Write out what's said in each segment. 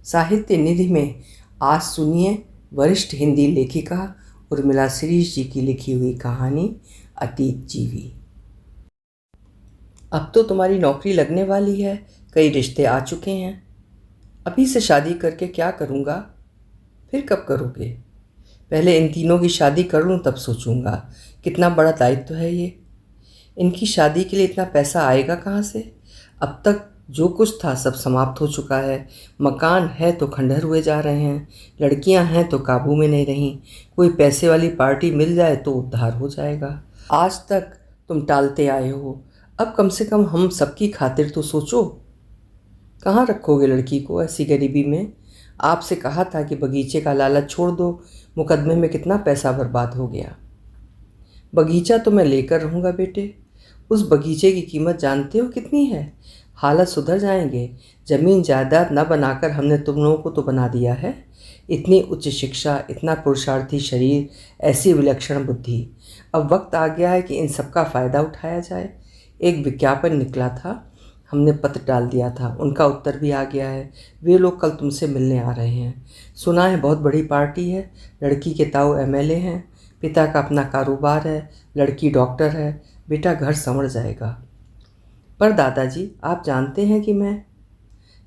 साहित्य निधि में आज सुनिए वरिष्ठ हिंदी लेखिका उर्मिला शिरीष जी की लिखी हुई कहानी अतीत जीवी। अब तो तुम्हारी नौकरी लगने वाली है, कई रिश्ते आ चुके हैं। अभी से शादी करके क्या करूँगा? फिर कब करोगे? पहले इन तीनों की शादी कर लूँ तब सोचूंगा। कितना बड़ा दायित्व है ये। इनकी शादी के लिए इतना पैसा आएगा कहाँ से? अब तक जो कुछ था सब समाप्त हो चुका है। मकान है तो खंडहर हुए जा रहे हैं, लड़कियां हैं तो काबू में नहीं रहीं। कोई पैसे वाली पार्टी मिल जाए तो उद्धार हो जाएगा। आज तक तुम टालते आए हो, अब कम से कम हम सबकी खातिर तो सोचो। कहाँ रखोगे लड़की को ऐसी गरीबी में? आपसे कहा था कि बगीचे का लालच छोड़ दो, मुकदमे में कितना पैसा बर्बाद हो गया। बगीचा तो मैं लेकर रहूँगा बेटे। उस बगीचे की कीमत जानते हो कितनी है? हालत सुधर जाएंगे। ज़मीन जायदाद न बनाकर हमने तुम लोगों को तो बना दिया है। इतनी उच्च शिक्षा, इतना पुरुषार्थी शरीर, ऐसी विलक्षण बुद्धि। अब वक्त आ गया है कि इन सबका फ़ायदा उठाया जाए। एक विज्ञापन निकला था, हमने पत्र डाल दिया था, उनका उत्तर भी आ गया है। वे लोग कल तुमसे मिलने आ रहे हैं। सुना है बहुत बड़ी पार्टी है। लड़की के ताऊ एमएलए हैं, पिता का अपना कारोबार है, लड़की डॉक्टर है। बेटा घर संवर जाएगा। पर दादाजी, आप जानते हैं कि मैं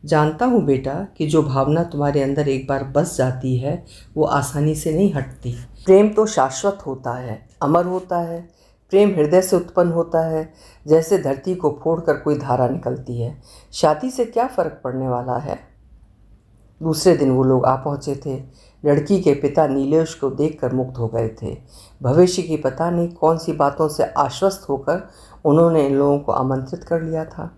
जानता हूँ बेटा कि जो भावना तुम्हारे अंदर एक बार बस जाती है वो आसानी से नहीं हटती। प्रेम तो शाश्वत होता है, अमर होता है। प्रेम हृदय से उत्पन्न होता है, जैसे धरती को फोड़कर कोई धारा निकलती है। शादी से क्या फ़र्क पड़ने वाला है? दूसरे दिन वो लोग आ पहुँचे थे। लड़की के पिता नीलेश को देखकर मुग्ध हो गए थे। भविष्य की पता नहीं कौन सी बातों से आश्वस्त होकर उन्होंने इन लोगों को आमंत्रित कर लिया था।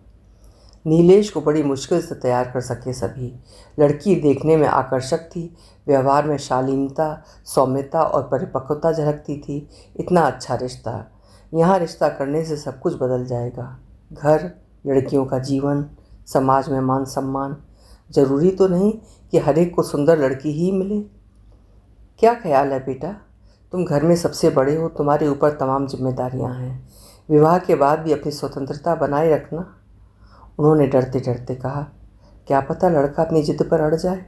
नीलेश को बड़ी मुश्किल से तैयार कर सके सभी। लड़की देखने में आकर्षक थी, व्यवहार में शालीनता, सौम्यता और परिपक्वता झलकती थी। इतना अच्छा रिश्ता, यहाँ रिश्ता करने से सब कुछ बदल जाएगा। घर, लड़कियों का जीवन, समाज में मान सम्मान। ज़रूरी तो नहीं कि हर एक को सुंदर लड़की ही मिले। क्या ख्याल है बेटा? तुम घर में सबसे बड़े हो, तुम्हारे ऊपर तमाम जिम्मेदारियां हैं। विवाह के बाद भी अपनी स्वतंत्रता बनाए रखना। उन्होंने डरते डरते कहा, क्या पता लड़का अपनी जिद पर अड़ जाए।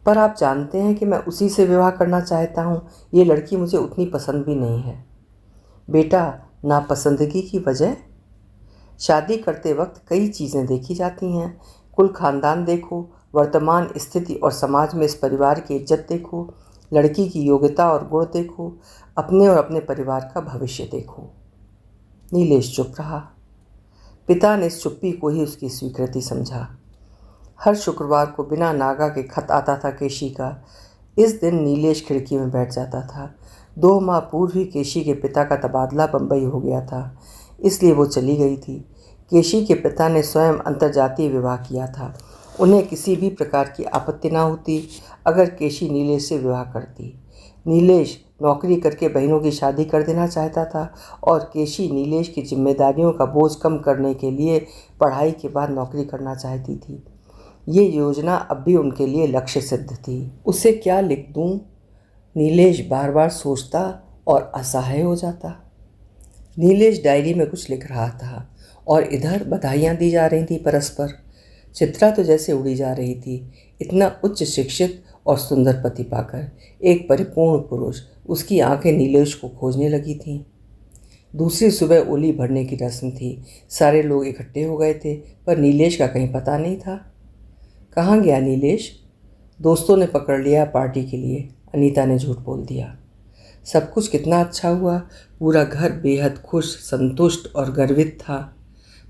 पर आप जानते हैं कि मैं उसी से विवाह करना चाहता हूँ। ये लड़की मुझे उतनी पसंद भी नहीं है। बेटा, नापसंदगी की वजह? शादी करते वक्त कई चीज़ें देखी जाती हैं। कुल खानदान देखो, वर्तमान स्थिति और समाज में इस परिवार की इज्जत देखो, लड़की की योग्यता और गुण देखो, अपने और अपने परिवार का भविष्य देखो। नीलेश चुप रहा। पिता ने इस चुप्पी को ही उसकी स्वीकृति समझा। हर शुक्रवार को बिना नागा के खत आता था केशी का। इस दिन नीलेश खिड़की में बैठ जाता था। 2 माह पूर्व ही केशी के पिता का तबादला बम्बई हो गया था, इसलिए वो चली गई थी। केशी के पिता ने स्वयं अंतर्जातीय विवाह किया था। उन्हें किसी भी प्रकार की आपत्ति न होती अगर केशी नीलेश से विवाह करती। नीलेश नौकरी करके बहनों की शादी कर देना चाहता था और केशी नीलेश की जिम्मेदारियों का बोझ कम करने के लिए पढ़ाई के बाद नौकरी करना चाहती थी। ये योजना अब भी उनके लिए लक्ष्य सिद्ध थी। उसे क्या लिख दूँ? नीलेश बार बार सोचता और असहाय हो जाता। नीलेश डायरी में कुछ लिख रहा था और इधर बधाइयाँ दी जा रही थी परस्पर। चित्रा तो जैसे उड़ी जा रही थी। इतना उच्च शिक्षित और सुंदर पति पाकर एक परिपूर्ण पुरुष, उसकी आंखें नीलेश को खोजने लगी थीं। दूसरी सुबह ओली भरने की रस्म थी। सारे लोग इकट्ठे हो गए थे, पर नीलेश का कहीं पता नहीं था। कहाँ गया नीलेश? दोस्तों ने पकड़ लिया पार्टी के लिए, अनीता ने झूठ बोल दिया। सब कुछ कितना अच्छा हुआ। पूरा घर बेहद खुश, संतुष्ट और गर्वित था।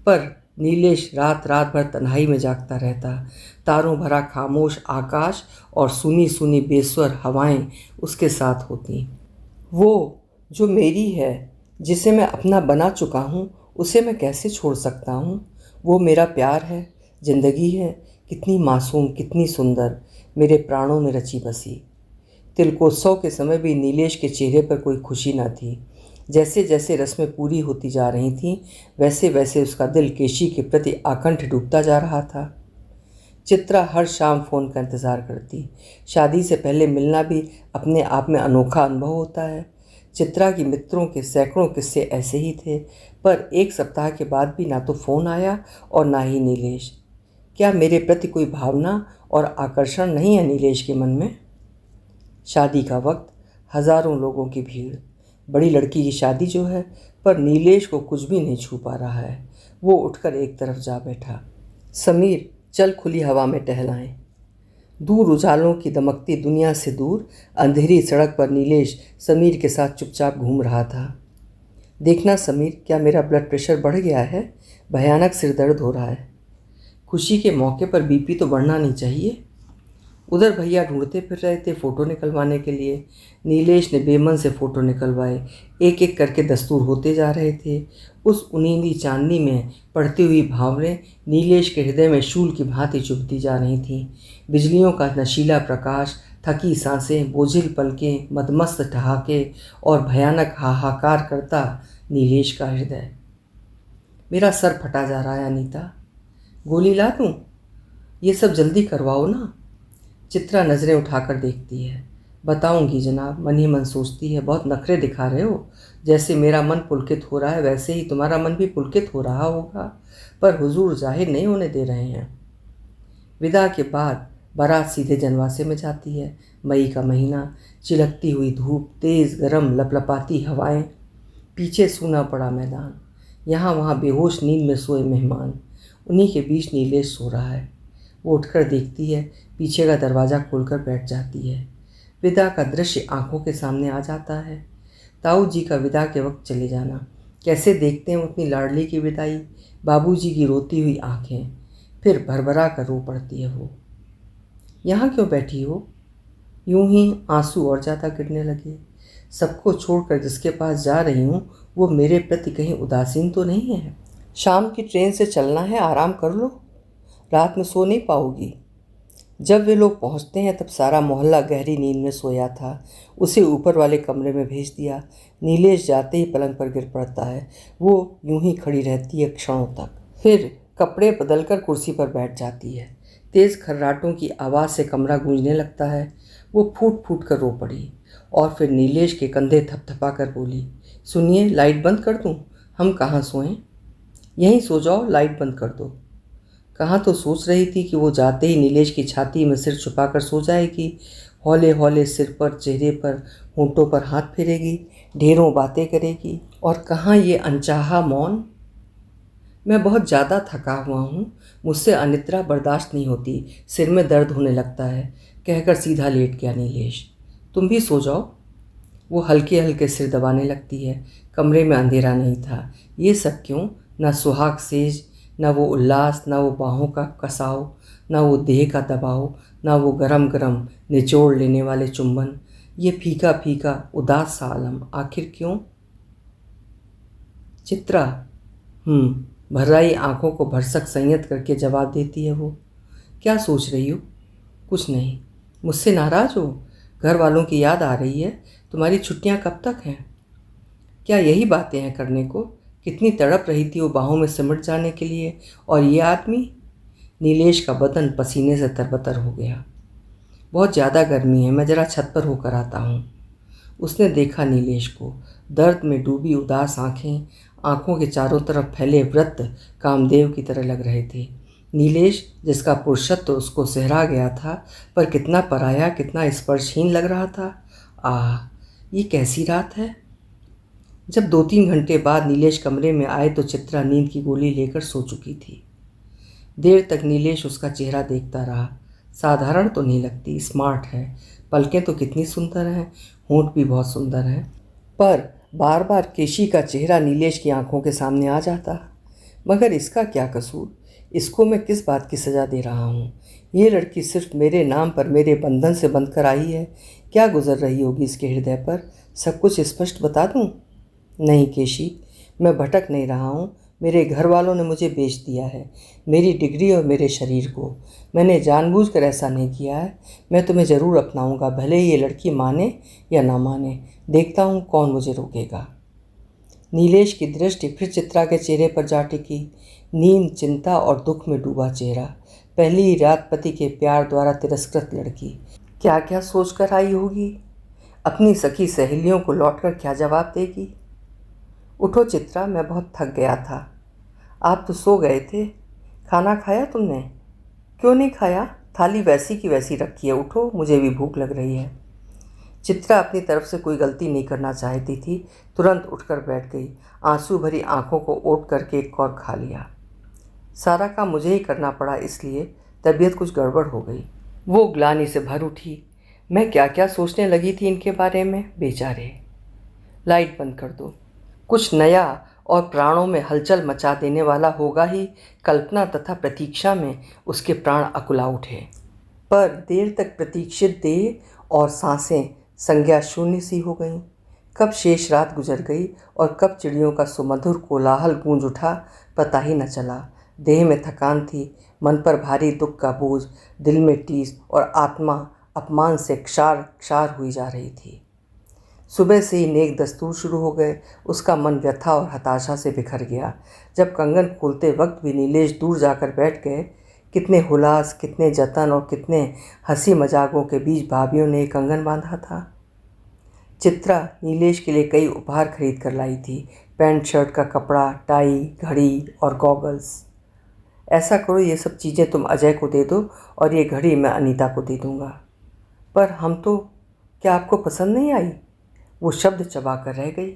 पर नीलेश रात रात भर तन्हाई में जागता रहता। तारों भरा खामोश आकाश और सुनी सुनी बेस्वर हवाएं उसके साथ होती। वो जो मेरी है, जिसे मैं अपना बना चुका हूँ, उसे मैं कैसे छोड़ सकता हूँ? वो मेरा प्यार है, जिंदगी है, कितनी मासूम, कितनी सुंदर, मेरे प्राणों में रची बसी। तिलकोत्सव के समय भी नीलेश के चेहरे पर कोई खुशी न थी। जैसे जैसे रस्में पूरी होती जा रही थीं, वैसे वैसे उसका दिल केशी के प्रति आकंठ डूबता जा रहा था। चित्रा हर शाम फ़ोन का इंतज़ार करती। शादी से पहले मिलना भी अपने आप में अनोखा अनुभव होता है। चित्रा की मित्रों के सैकड़ों किस्से ऐसे ही थे, पर 1 सप्ताह के बाद भी ना तो फ़ोन आया और ना ही नीलेश। क्या मेरे प्रति कोई भावना और आकर्षण नहीं है नीलेश के मन में। शादी का वक्त, हजारों लोगों की भीड़, बड़ी लड़की की शादी जो है, पर नीलेश को कुछ भी नहीं छू पा रहा है। वो उठकर एक तरफ जा बैठा। समीर, चल खुली हवा में टहलाएं। दूर उजालों की दमकती दुनिया से दूर अंधेरी सड़क पर नीलेश समीर के साथ चुपचाप घूम रहा था। देखना समीर, क्या मेरा ब्लड प्रेशर बढ़ गया है? भयानक सिर दर्द हो रहा है। खुशी के मौके पर बीपी तो बढ़ना नहीं चाहिए। उधर भैया ढूंढते फिर रहे थे फ़ोटो निकलवाने के लिए। नीलेश ने बेमन से फ़ोटो निकलवाए। एक एक करके दस्तूर होते जा रहे थे। उस उनींदी चांदनी में पड़ती हुई भावनें नीलेश के हृदय में शूल की भांति चुभती जा रही थीं। बिजलियों का नशीला प्रकाश, थकी सांसें, बोझिल पलकें, मदमस्त ठहाके और भयानक हाहाकार करता नीलेश का हृदय। मेरा सर फटा जा रहा है अनीता, गोली ला दूँ? ये सब जल्दी करवाओ ना। चित्रा नज़रें उठाकर देखती है। बताऊंगी जनाब, मन ही मन सोचती है। बहुत नखरे दिखा रहे हो। जैसे मेरा मन पुलकित हो रहा है वैसे ही तुम्हारा मन भी पुलकित हो रहा होगा, पर हुजूर जाहिर नहीं होने दे रहे हैं। विदा के बाद बारात सीधे जनवासे में जाती है। मई का महीना, चिलकती हुई धूप, तेज़ गरम लपलपाती हवाएं, पीछे सूना पड़ा मैदान, यहाँ वहाँ बेहोश नींद में सोए मेहमान। उन्हीं के बीच नीलेश सो रहा है। वो उठकर देखती है, पीछे का दरवाज़ा खोलकर बैठ जाती है। विदा का दृश्य आंखों के सामने आ जाता है। ताऊ जी का विदा के वक्त चले जाना, कैसे देखते हैं अपनी लाडली की विदाई। बाबूजी की रोती हुई आंखें, फिर भरभरा कर रो पड़ती है वो। यहाँ क्यों बैठी हो? यूं ही आंसू और ज़्यादा गिरने लगे। सबको छोड़कर जिसके पास जा रही हूँ वो मेरे प्रति कहीं उदासीन तो नहीं है? शाम की ट्रेन से चलना है, आराम कर लो, रात में सो नहीं पाओगी। जब वे लोग पहुंचते हैं तब सारा मोहल्ला गहरी नींद में सोया था। उसे ऊपर वाले कमरे में भेज दिया। नीलेश जाते ही पलंग पर गिर पड़ता है। वो यूं ही खड़ी रहती है क्षणों तक, फिर कपड़े बदलकर कुर्सी पर बैठ जाती है। तेज़ खर्राटों की आवाज़ से कमरा गूंजने लगता है। वो फूट फूट कर रो पड़ी और फिर नीलेश के कंधे थपथपा कर बोली, सुनिए, लाइट बंद कर दूँ? हम कहाँ सोएं? यहीं सो जाओ, लाइट बंद कर दो। कहाँ तो सोच रही थी कि वो जाते ही नीलेश की छाती में सिर छुपाकर सो जाएगी, हौले हौले सिर पर, चेहरे पर, होंठों पर हाथ फेरेगी, ढेरों बातें करेगी। और कहाँ ये अनचाहा मौन। मैं बहुत ज़्यादा थका हुआ हूँ, मुझसे अनिद्रा बर्दाश्त नहीं होती, सिर में दर्द होने लगता है, कहकर सीधा लेट गया नीलेश। तुम भी सो जाओ। वो हल्के हल्के सिर दबाने लगती है। कमरे में अंधेरा नहीं था। ये सब क्यों? न सुहाग सेज, न वो उल्लास, न वो बाहों का कसाव, न वो देह का दबाव, न वो गरम गरम निचोड़ लेने वाले चुंबन। ये फीका फीका उदास सा आलम, आखिर क्यों? चित्रा, भर्राई आंखों को भरसक संयत करके जवाब देती है वो। क्या सोच रही हो? कुछ नहीं। मुझसे नाराज़ हो? घर वालों की याद आ रही है? तुम्हारी छुट्टियां कब तक हैं? क्या यही बातें हैं करने को? कितनी तड़प रही थी वो बाहों में सिमट जाने के लिए। और ये आदमी? नीलेश का बदन पसीने से तरबतर हो गया। बहुत ज़्यादा गर्मी है, मैं ज़रा छत पर होकर आता हूँ। उसने देखा नीलेश को। दर्द में डूबी उदास आंखें, आंखों के चारों तरफ फैले वृत्त कामदेव की तरह लग रहे थे। नीलेश, जिसका पुरुषत्व उसको सहरा गया था, पर कितना पराया, कितना स्पर्शहीन लग रहा था। आह, ये कैसी रात है। जब 2-3 घंटे बाद नीलेश कमरे में आए तो चित्रा नींद की गोली लेकर सो चुकी थी। देर तक नीलेश उसका चेहरा देखता रहा। साधारण तो नहीं लगती, स्मार्ट है, पलकें तो कितनी सुंदर हैं, होंठ भी बहुत सुंदर हैं, पर बार बार केशी का चेहरा नीलेश की आंखों के सामने आ जाता। मगर इसका क्या कसूर? इसको मैं किस बात की सज़ा दे रहा हूँ? ये लड़की सिर्फ मेरे नाम पर मेरे बंधन से बंधकर आई है। क्या गुजर रही होगी इसके हृदय पर? सब कुछ स्पष्ट बता दूँ? नहीं केशी, मैं भटक नहीं रहा हूँ। मेरे घर वालों ने मुझे बेच दिया है, मेरी डिग्री और मेरे शरीर को। मैंने जानबूझकर ऐसा नहीं किया है। मैं तुम्हें ज़रूर अपनाऊंगा, भले ही ये लड़की माने या ना माने। देखता हूँ कौन मुझे रोकेगा। नीलेश की दृष्टि फिर चित्रा के चेहरे पर जा टिकी। नींद, चिंता और दुख में डूबा चेहरा। पहली ही रात पति के प्यार द्वारा तिरस्कृत लड़की क्या क्या सोच कर आई होगी। अपनी सखी सहेलियों को लौटकर क्या जवाब देगी। उठो चित्रा, मैं बहुत थक गया था। आप तो सो गए थे। खाना खाया तुमने? क्यों नहीं खाया? थाली वैसी की वैसी रखी है, उठो, मुझे भी भूख लग रही है। चित्रा अपनी तरफ से कोई गलती नहीं करना चाहती थी, तुरंत उठकर बैठ गई। आंसू भरी आंखों को ओट करके एक और खा लिया। सारा काम मुझे ही करना पड़ा, इसलिए तबीयत कुछ गड़बड़ हो गई। वो ग्लानि से भर उठी। मैं क्या क्या सोचने लगी थी इनके बारे में, बेचारे। लाइट बंद कर दो। कुछ नया और प्राणों में हलचल मचा देने वाला होगा ही। कल्पना तथा प्रतीक्षा में उसके प्राण अकुला उठे। पर देर तक प्रतीक्षित देह और सांसें संज्ञा शून्य सी हो गईं। कब शेष रात गुजर गई और कब चिड़ियों का सुमधुर कोलाहल गूंज उठा, पता ही न चला। देह में थकान थी, मन पर भारी दुख का बोझ, दिल में टीस और आत्मा अपमान से क्षार क्षार हुई जा रही थी। सुबह से ही नेक दस्तूर शुरू हो गए। उसका मन व्यथा और हताशा से बिखर गया। जब कंगन खोलते वक्त भी नीलेश दूर जाकर बैठ गए। कितने हुलास, कितने जतन और कितने हंसी मजाकों के बीच भाभियों ने कंगन बांधा था। चित्रा नीलेश के लिए कई उपहार खरीद कर लाई थी। पैंट शर्ट का कपड़ा, टाई, घड़ी और गॉगल्स। ऐसा करो, ये सब चीज़ें तुम अजय को दे दो और ये घड़ी मैं अनीता को दे दूँगा। पर हम तो, क्या आपको पसंद नहीं आई? वो शब्द चबा कर रह गई।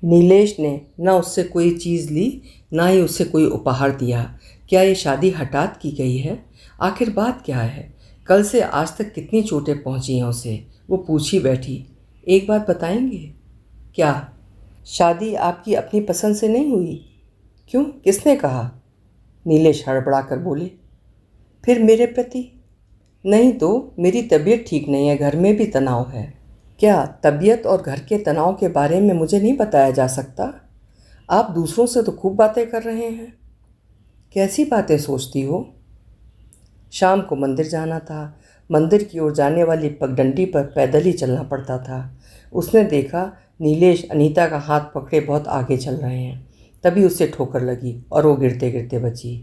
नीलेश ने न उससे कोई चीज़ ली, ना ही उससे कोई उपहार दिया। क्या ये शादी हठात की गई है? आखिर बात क्या है? कल से आज तक कितनी चोटें पहुंची हैं उसे, वो पूछी बैठी। एक बात बताएंगे? क्या? शादी आपकी अपनी पसंद से नहीं हुई? क्यों, किसने कहा? नीलेश हड़बड़ा कर बोले। फिर मेरे प्रति? नहीं तो मेरी तबीयत ठीक नहीं है, घर में भी तनाव है। क्या तबीयत और घर के तनाव के बारे में मुझे नहीं बताया जा सकता? आप दूसरों से तो खूब बातें कर रहे हैं। कैसी बातें सोचती हो? शाम को मंदिर जाना था। मंदिर की ओर जाने वाली पगडंडी पर पैदल ही चलना पड़ता था। उसने देखा नीलेश अनीता का हाथ पकड़े बहुत आगे चल रहे हैं। तभी उसे ठोकर लगी और वो गिरते गिरते बची।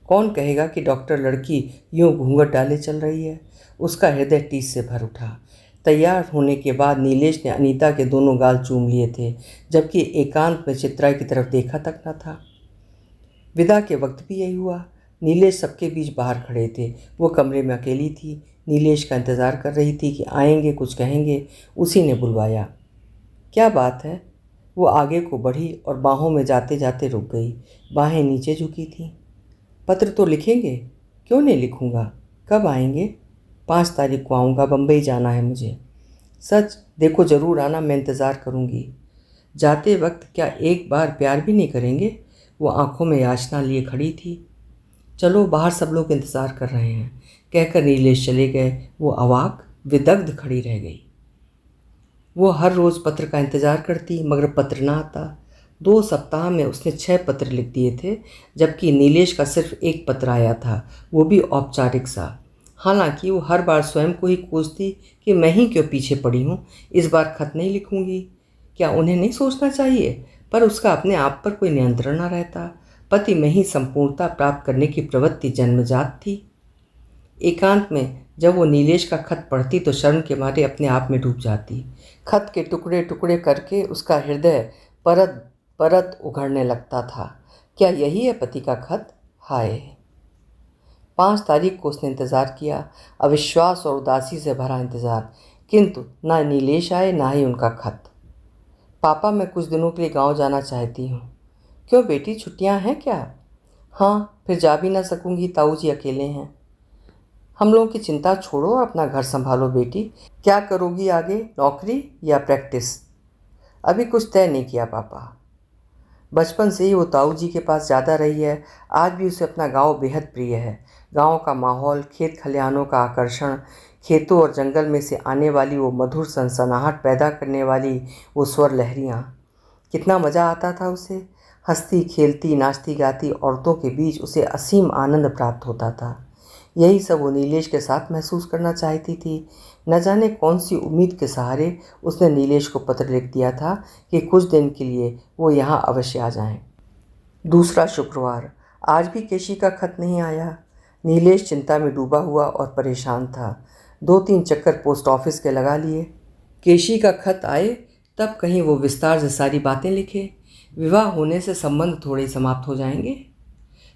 कौन कहेगा कि डॉक्टर लड़की यूं घूंघट डाले चल रही है? उसका हृदय टीस से भर उठा। तैयार होने के बाद नीलेश ने अनीता के दोनों गाल चूम लिए थे, जबकि एकांत में चित्रा की तरफ देखा तक न था। विदा के वक्त भी यही हुआ। नीलेश सबके बीच बाहर खड़े थे। वो कमरे में अकेली थी। नीलेश का इंतज़ार कर रही थी कि आएंगे, कुछ कहेंगे। उसी ने बुलवाया। क्या बात है? वो आगे को बढ़ी और बाहों में जाते जाते रुक गई। बाहें नीचे झुकी थीं। पत्र तो लिखेंगे? क्यों नहीं लिखूंगा। कब आएंगे? 5 तारीख को आऊँगा, बम्बई जाना है मुझे। सच? देखो ज़रूर आना, मैं इंतज़ार करूँगी। जाते वक्त क्या एक बार प्यार भी नहीं करेंगे? वो आंखों में याचना लिए खड़ी थी। चलो बाहर, सब लोग इंतज़ार कर रहे हैं, कहकर नीलेश चले गए। वो अवाक, विदग्ध खड़ी रह गई। वो हर रोज़ पत्र का इंतज़ार करती, मगर पत्र ना आता। 2 सप्ताह में उसने 6 पत्र लिख दिए थे, जबकि नीलेश का सिर्फ 1 पत्र आया था, वो भी औपचारिक सा। हालांकि वो हर बार स्वयं को ही कोसती कि मैं ही क्यों पीछे पड़ी हूँ, इस बार खत नहीं लिखूंगी। क्या उन्हें नहीं सोचना चाहिए? पर उसका अपने आप पर कोई नियंत्रण न रहता। पति में ही संपूर्णता प्राप्त करने की प्रवृत्ति जन्मजात थी। एकांत में जब वो नीलेश का खत पढ़ती तो शर्म के मारे अपने आप में डूब जाती। खत के टुकड़े टुकड़े करके उसका हृदय परत परत उघड़ने लगता था। क्या यही है पति का खत? हाय! 5 तारीख को उसने इंतज़ार किया, अविश्वास और उदासी से भरा इंतज़ार, किंतु ना नीलेश आए ना ही उनका खत। पापा, मैं कुछ दिनों के लिए गांव जाना चाहती हूँ। क्यों बेटी, छुट्टियाँ हैं क्या? हाँ, फिर जा भी ना सकूँगी, ताऊ जी अकेले हैं। हम लोगों की चिंता छोड़ो और अपना घर संभालो बेटी। क्या करोगी आगे, नौकरी या प्रैक्टिस? अभी कुछ तय नहीं किया पापा। बचपन से ही वो ताऊ जी के पास ज़्यादा रही है। आज भी उसे अपना गांव बेहद प्रिय है। गांव का माहौल, खेत खलिहानों का आकर्षण, खेतों और जंगल में से आने वाली वो मधुर सनसनाहट पैदा करने वाली वो स्वर लहरियाँ, कितना मज़ा आता था उसे। हंसती खेलती नाचती गाती औरतों के बीच उसे असीम आनंद प्राप्त होता था। यही सब वो नीलेश के साथ महसूस करना चाहती थी। न जाने कौन सी उम्मीद के सहारे उसने नीलेश को पत्र लिख दिया था कि कुछ दिन के लिए वो यहाँ अवश्य आ जाएं। दूसरा शुक्रवार, आज भी केशी का खत नहीं आया। नीलेश चिंता में डूबा हुआ और परेशान था। 2-3 चक्कर पोस्ट ऑफिस के लगा लिए। केशी का खत आए तब कहीं वो विस्तार से सारी बातें लिखे। विवाह होने से संबंध थोड़े समाप्त हो जाएंगे।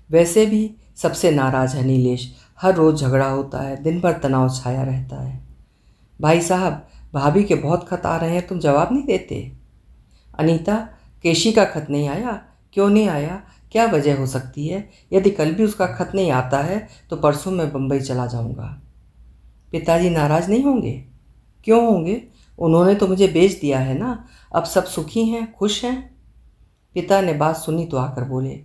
वैसे भी सबसे नाराज़ है नीलेश। हर रोज़ झगड़ा होता है, दिन भर तनाव छाया रहता है। भाई साहब, भाभी के बहुत खत आ रहे हैं, तुम जवाब नहीं देते। अनीता, केशी का खत नहीं आया? क्यों नहीं आया? क्या वजह हो सकती है? यदि कल भी उसका खत नहीं आता है तो परसों मैं बम्बई चला जाऊंगा। पिताजी नाराज़ नहीं होंगे? क्यों होंगे? उन्होंने तो मुझे बेच दिया है ना, अब सब सुखी हैं, खुश हैं। पिता ने बात सुनी तो आकर बोले,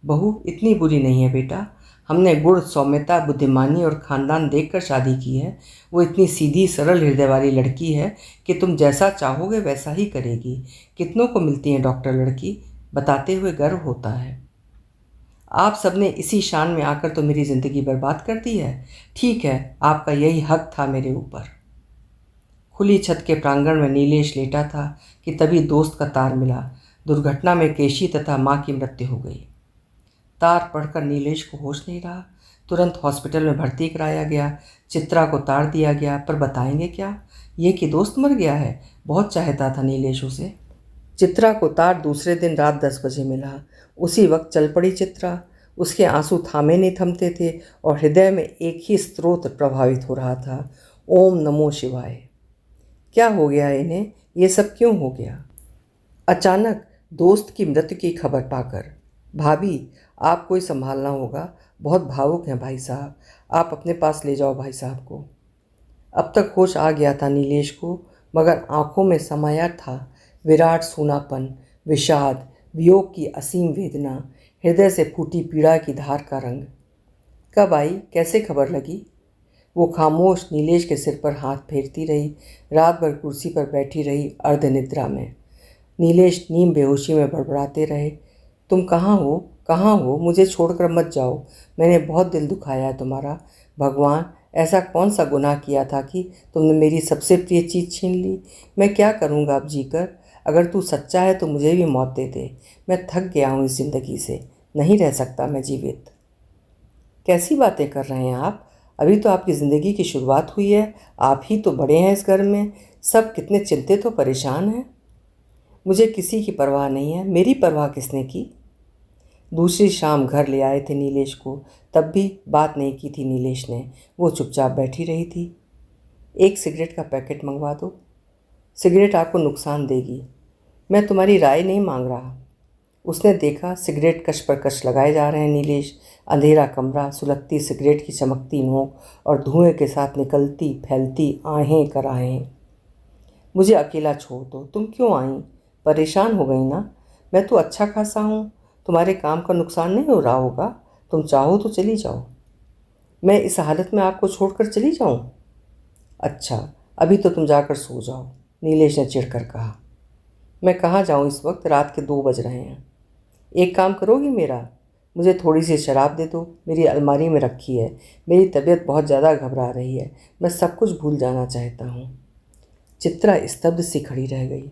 बहू इतनी बुरी नहीं है बेटा, हमने गुण, सौम्यता, बुद्धिमानी और ख़ानदान देखकर शादी की है। वो इतनी सीधी सरल हृदय वाली लड़की है कि तुम जैसा चाहोगे वैसा ही करेगी। कितनों को मिलती है डॉक्टर लड़की, बताते हुए गर्व होता है। आप सबने इसी शान में आकर तो मेरी ज़िंदगी बर्बाद कर दी है। ठीक है, आपका यही हक था मेरे ऊपर। खुली छत के प्रांगण में नीलेश लेटा था कि तभी दोस्त का तार मिला। दुर्घटना में केशी तथा माँ की मृत्यु हो गई। तार पढ़कर नीलेश को होश नहीं रहा। तुरंत हॉस्पिटल में भर्ती कराया गया। चित्रा को तार दिया गया, पर बताएंगे क्या? ये कि दोस्त मर गया है। बहुत चाहता था नीलेश उसे। चित्रा को तार दूसरे दिन रात 10 बजे मिला। उसी वक्त चल पड़ी चित्रा। उसके आंसू थामे नहीं थमते थे और हृदय में एक ही स्रोत प्रभावित हो रहा था, ओम नमो शिवाय। क्या हो गया इन्हें? ये सब क्यों हो गया? अचानक दोस्त की मृत्यु की खबर पाकर, भाभी आपको ही संभालना होगा, बहुत भावुक हैं भाई साहब, आप अपने पास ले जाओ भाई साहब को। अब तक होश आ गया था नीलेश को, मगर आंखों में समाया था विराट सूनापन, विषाद, वियोग की असीम वेदना, हृदय से फूटी पीड़ा की धार का रंग। कब आई, कैसे खबर लगी? वो खामोश नीलेश के सिर पर हाथ फेरती रही, रात भर कुर्सी पर बैठी रही अर्ध निद्रा में। नीलेश नीम बेहोशी में बड़बड़ाते रहे, तुम कहाँ हो, कहाँ हो? मुझे छोड़कर मत जाओ, मैंने बहुत दिल दुखाया है तुम्हारा। भगवान, ऐसा कौन सा गुनाह किया था कि तुमने मेरी सबसे प्रिय चीज़ छीन ली? मैं क्या करूँगा अब जीकर? अगर तू सच्चा है तो मुझे भी मौत दे दे। मैं थक गया हूँ इस ज़िंदगी से, नहीं रह सकता मैं जीवित। कैसी बातें कर रहे हैं आप? अभी तो आपकी ज़िंदगी की शुरुआत हुई है, आप ही तो बड़े हैं इस घर में, सब कितने चिंतित और परेशान हैं। मुझे किसी की परवाह नहीं है, मेरी परवाह किसने की? दूसरी शाम घर ले आए थे नीलेश को, तब भी बात नहीं की थी नीलेश ने। वो चुपचाप बैठी रही थी। एक सिगरेट का पैकेट मंगवा दो, सिगरेट आपको नुकसान देगी। मैं तुम्हारी राय नहीं मांग रहा। उसने देखा सिगरेट कश पर कश लगाए जा रहे हैं नीलेश। अंधेरा कमरा, सुलगती सिगरेट की चमकती नोक और धुएं के साथ निकलती फैलती आहें कराहें। मुझे अकेला छोड़ दो, तुम क्यों आई? परेशान हो गई ना? मैं तो अच्छा खासा हूँ, तुम्हारे काम का नुकसान नहीं हो रहा होगा। तुम चाहो तो चली जाओ। मैं इस हालत में आपको छोड़कर चली जाऊँ? अच्छा, अभी तो तुम जाकर सो जाओ, नीलेश ने चिढ़कर कहा। मैं कहाँ जाऊँ इस वक्त, रात के 2 बज रहे हैं। एक काम करोगी मेरा? मुझे थोड़ी सी शराब दे दो, मेरी अलमारी में रखी है। मेरी तबीयत बहुत ज़्यादा घबरा रही है, मैं सब कुछ भूल जाना चाहता हूँ। चित्रा स्तब्ध सी खड़ी रह गई।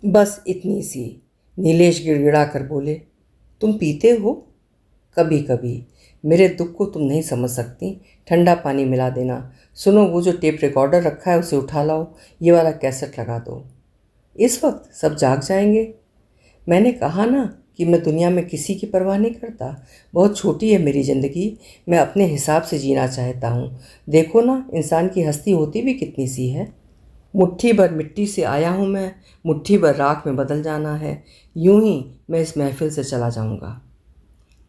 बस इतनी सी। नीलेश गिड़गिड़ा कर बोले, तुम पीते हो? कभी कभी। मेरे दुख को तुम नहीं समझ सकती। ठंडा पानी मिला देना। सुनो, वो जो टेप रिकॉर्डर रखा है उसे उठा लाओ, ये वाला कैसेट लगा दो। इस वक्त सब जाग जाएंगे। मैंने कहा ना कि मैं दुनिया में किसी की परवाह नहीं करता। बहुत छोटी है मेरी ज़िंदगी, मैं अपने हिसाब से जीना चाहता हूँ। देखो ना, इंसान की हस्ती होती भी कितनी सी है। मुट्ठी भर मिट्टी से आया हूँ मैं, मुट्ठी भर राख में बदल जाना है। यूं ही मैं इस महफिल से चला जाऊँगा।